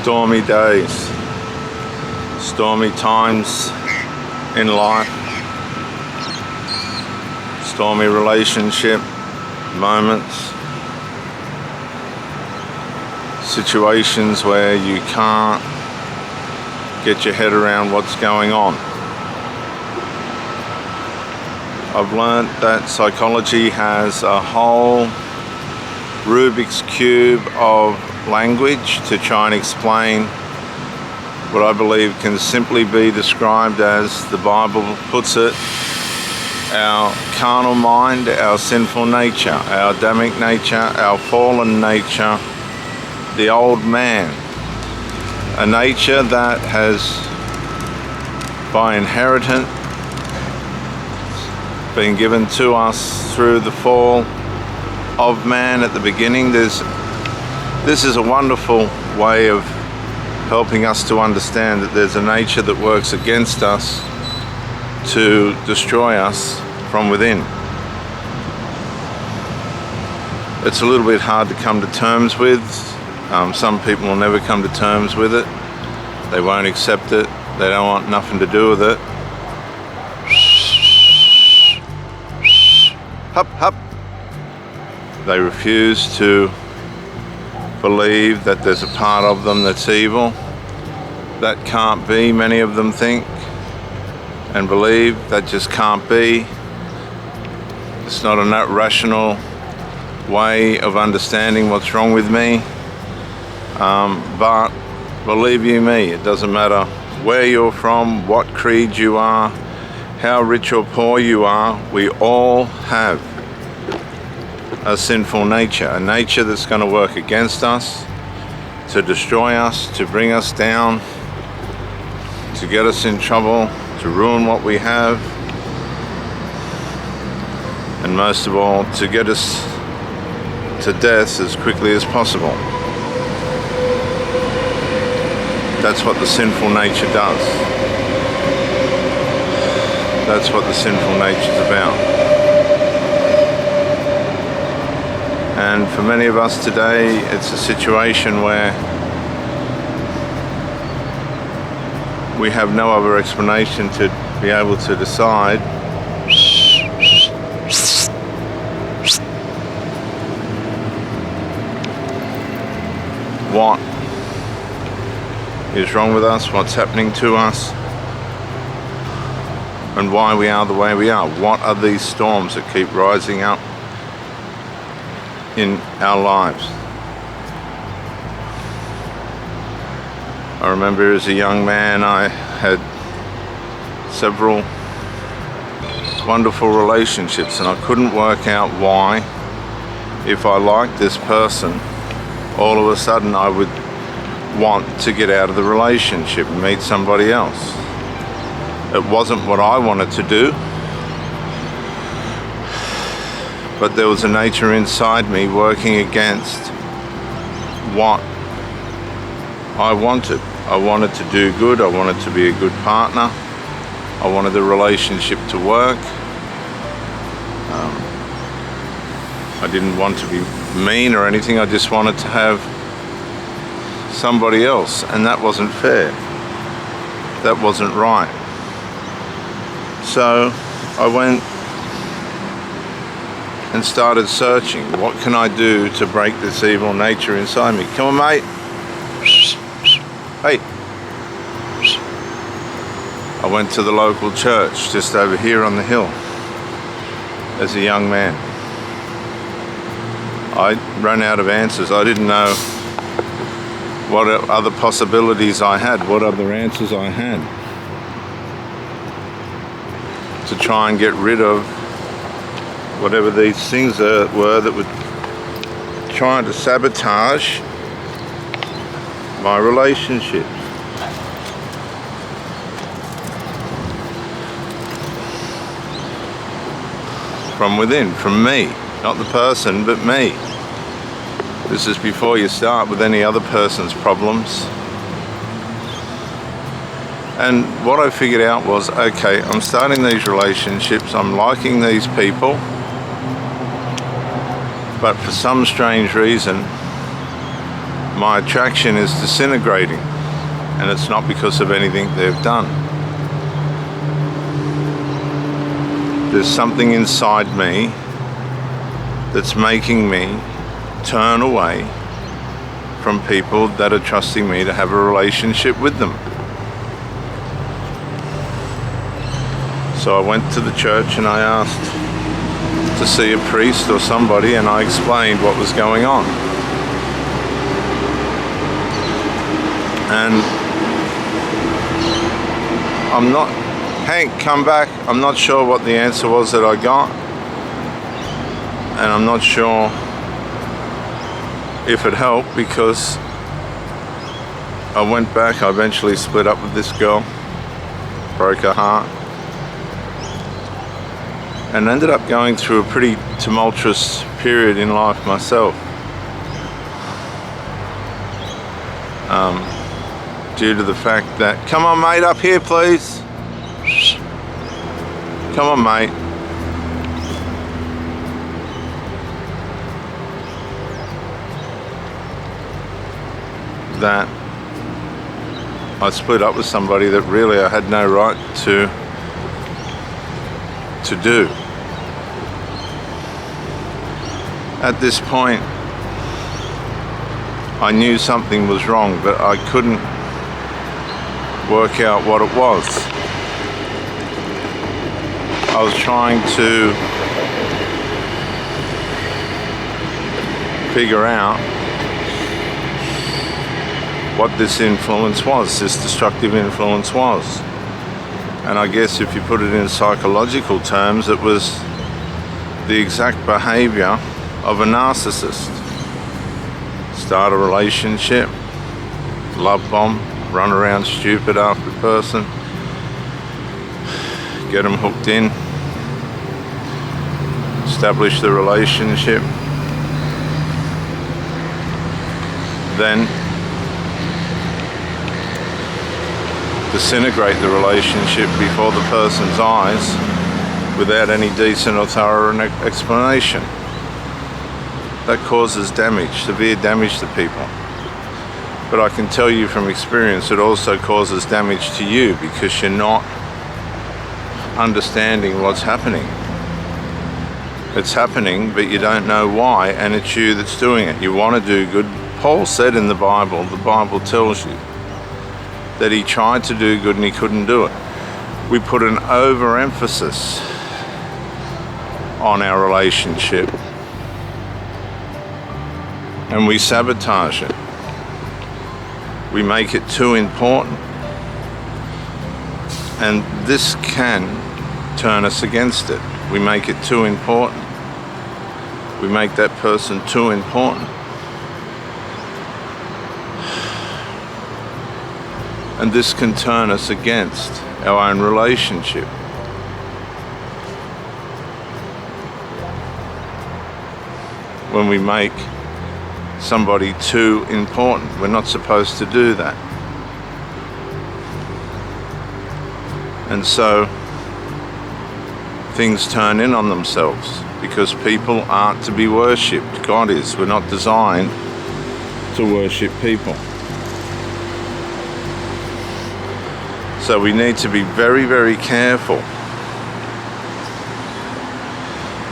stormy days, stormy times in life, stormy relationship moments, situations where you can't get your head around what's going on. I've learned that psychology has a whole Rubik's Cube of language to try and explain what I believe can simply be described as, the Bible puts it, our carnal mind, our sinful nature, our Adamic nature, our fallen nature, the old man, a nature that has, by inheritance, been given to us through the fall of man at the beginning. This is a wonderful way of helping us to understand that there's a nature that works against us to destroy us from within. It's a little bit hard to come to terms with. Some people will never come to terms with it. They won't accept it. They don't want nothing to do with it. Hup, hup. They refuse to believe that there's a part of them that's evil. That can't be, many of them think and believe. That just can't be. It's not a rational way of understanding what's wrong with me. But believe you me, it doesn't matter where you're from, what creed you are, how rich or poor you are, we all have a sinful nature, a nature that's going to work against us, to destroy us, to bring us down, to get us in trouble, to ruin what we have, and most of all, to get us to death as quickly as possible. That's what the sinful nature does. That's what the sinful nature is about. And for many of us today, it's a situation where we have no other explanation to be able to decide what is wrong with us, what's happening to us, and why we are the way we are. What are these storms that keep rising up in our lives? I remember as a young man I had several wonderful relationships, and I couldn't work out why, if I liked this person, all of a sudden I would want to get out of the relationship and meet somebody else. It wasn't what I wanted to do, but there was a nature inside me working against what I wanted. I wanted to do good. I wanted to be a good partner. I wanted the relationship to work. I didn't want to be mean or anything. I just wanted to have somebody else, and that wasn't fair. That wasn't right. So I went and started searching. What can I do to break this evil nature inside me? Come on, mate. Hey. I went to the local church just over here on the hill as a young man. I ran out of answers. I didn't know what other possibilities I had, what other answers I had to try and get rid of whatever these things were that were trying to sabotage my relationship. From within, from me, not the person, but me. This is before you start with any other person's problems. And what I figured out was, okay, I'm starting these relationships, I'm liking these people, but for some strange reason, my attraction is disintegrating, and it's not because of anything they've done. There's something inside me that's making me turn away from people that are trusting me to have a relationship with them. So I went to the church and I asked to see a priest or somebody, and I explained what was going on. And I'm not, Hank, come back. I'm not sure what the answer was that I got, and I'm not sure if it helped, because I went back. I eventually split up with this girl, broke her heart, and ended up going through a pretty tumultuous period in life myself, due to the fact that, come on mate, up here please, come on mate, that I split up with somebody that really I had no right to do. At this point, I knew something was wrong, but I couldn't work out what it was. I was trying to figure out what this influence was, this destructive influence was. And I guess if you put it in psychological terms, it was the exact behavior of a narcissist. Start a relationship, love bomb, run around stupid after a person, get them hooked in, establish the relationship, then disintegrate the relationship before the person's eyes without any decent or thorough explanation. That causes damage, severe damage to people. But I can tell you from experience, it also causes damage to you, because you're not understanding what's happening. It's happening, but you don't know why, and it's you that's doing it. You want to do good. Paul said in the Bible tells you that he tried to do good and he couldn't do it. We put an overemphasis on our relationship and we sabotage it. We make it too important, and this can turn us against it. We make it too important. We make that person too important. And this can turn us against our own relationship. When we make somebody too important, we're not supposed to do that. And so things turn in on themselves, because people aren't to be worshipped. God is. We're not designed to worship people. So we need to be very, very careful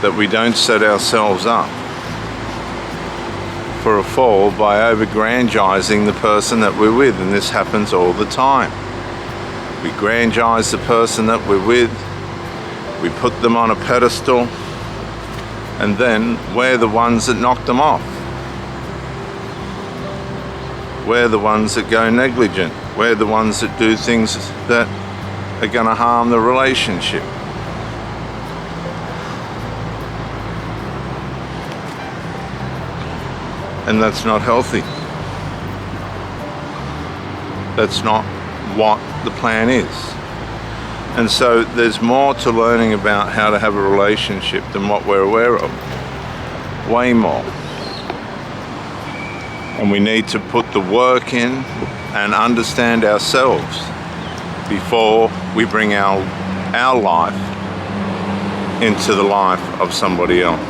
that we don't set ourselves up for a fall by over-grandizing the person that we're with, and this happens all the time. We grandize the person that we're with, we put them on a pedestal, and then we're the ones that knock them off. We're the ones that go negligent. We're the ones that do things that are going to harm the relationship. And that's not healthy. That's not what the plan is. And so there's more to learning about how to have a relationship than what we're aware of. Way more. And we need to put the work in and understand ourselves before we bring our life into the life of somebody else.